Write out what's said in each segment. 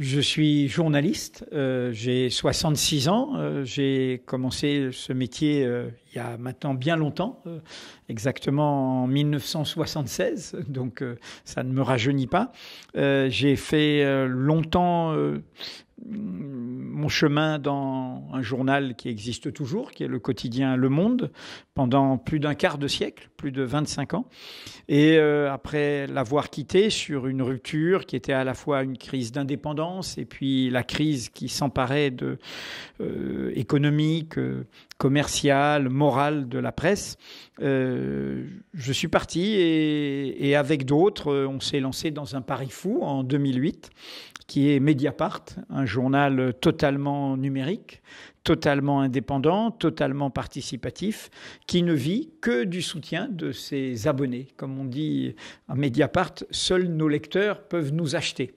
Je suis journaliste, j'ai 66 ans, j'ai commencé ce métier il y a maintenant bien longtemps, exactement en 1976, donc ça ne me rajeunit pas. J'ai fait longtemps mon chemin dans un journal qui existe toujours, qui est le quotidien Le Monde, pendant plus d'un quart de siècle, plus de 25 ans. Et après l'avoir quitté sur une rupture qui était à la fois une crise d'indépendance et puis la crise qui s'emparait de économique, commerciale, morale de la presse, je suis parti et avec d'autres, on s'est lancé dans un pari fou en 2008, qui est Mediapart, un journal totalement numérique, totalement indépendant, totalement participatif, qui ne vit que du soutien de ses abonnés. Comme on dit à Mediapart, seuls nos lecteurs peuvent nous acheter.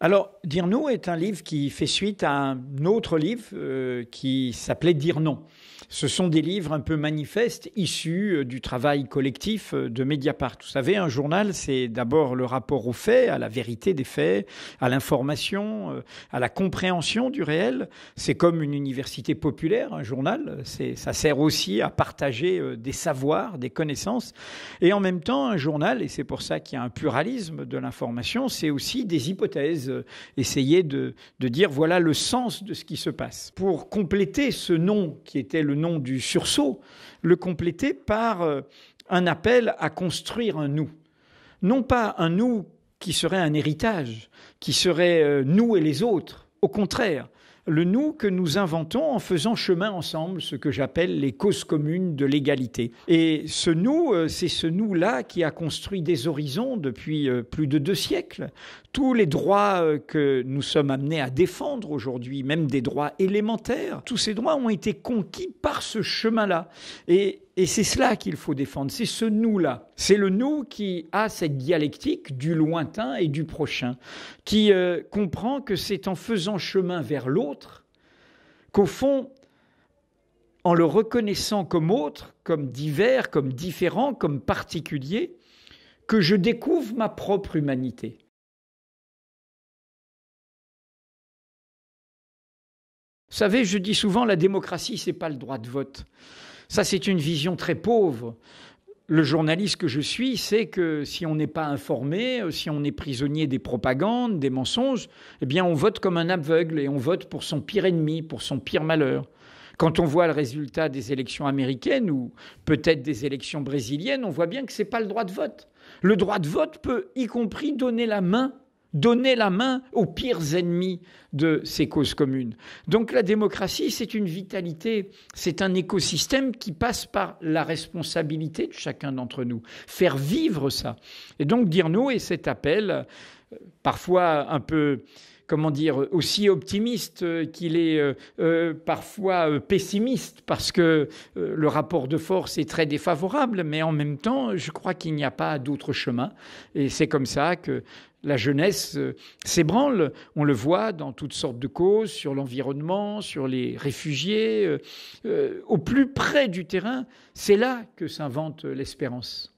Alors, Dire non est un livre qui fait suite à un autre livre qui s'appelait Dire non. Ce sont des livres un peu manifestes issus du travail collectif de Mediapart. Vous savez, un journal, c'est d'abord le rapport aux faits, à la vérité des faits, à l'information, à la compréhension du réel. C'est comme une université populaire, un journal. Ça sert aussi à partager des savoirs, des connaissances. Et en même temps, un journal, et c'est pour ça qu'il y a un pluralisme de l'information, c'est aussi des hypothèses. Essayer de dire voilà le sens de ce qui se passe. Pour compléter ce nom qui était le nom du sursaut, le compléter par un appel à construire un nous. Non pas un nous qui serait un héritage, qui serait nous et les autres. Au contraire, le nous que nous inventons en faisant chemin ensemble, ce que j'appelle les causes communes de l'égalité. Et ce nous, c'est ce nous-là qui a construit des horizons depuis plus de 2 siècles. Tous les droits que nous sommes amenés à défendre aujourd'hui, même des droits élémentaires, tous ces droits ont été conquis par ce chemin-là. Et c'est cela qu'il faut défendre, c'est ce nous-là. C'est le nous qui a cette dialectique du lointain et du prochain, qui comprend que c'est en faisant chemin vers l'autre qu'au fond, en le reconnaissant comme autre, comme divers, comme différent, comme particulier, que je découvre ma propre humanité. Vous savez, je dis souvent, la démocratie, c'est pas le droit de vote. Ça, c'est une vision très pauvre. Le journaliste que je suis sait que si on n'est pas informé, si on est prisonnier des propagandes, des mensonges, eh bien, on vote comme un aveugle et on vote pour son pire ennemi, pour son pire malheur. Quand on voit le résultat des élections américaines ou peut-être des élections brésiliennes, on voit bien que ce n'est pas le droit de vote. Le droit de vote peut, y compris, donner la main aux pires ennemis de ces causes communes. Donc la démocratie, c'est une vitalité, c'est un écosystème qui passe par la responsabilité de chacun d'entre nous, faire vivre ça. Et donc dire non et cet appel, parfois un peu, aussi optimiste qu'il est parfois pessimiste, parce que le rapport de force est très défavorable, mais en même temps, je crois qu'il n'y a pas d'autre chemin. Et c'est comme ça que la jeunesse s'ébranle. On le voit dans toutes sortes de causes, sur l'environnement, sur les réfugiés. Au plus près du terrain, c'est là que s'invente l'espérance.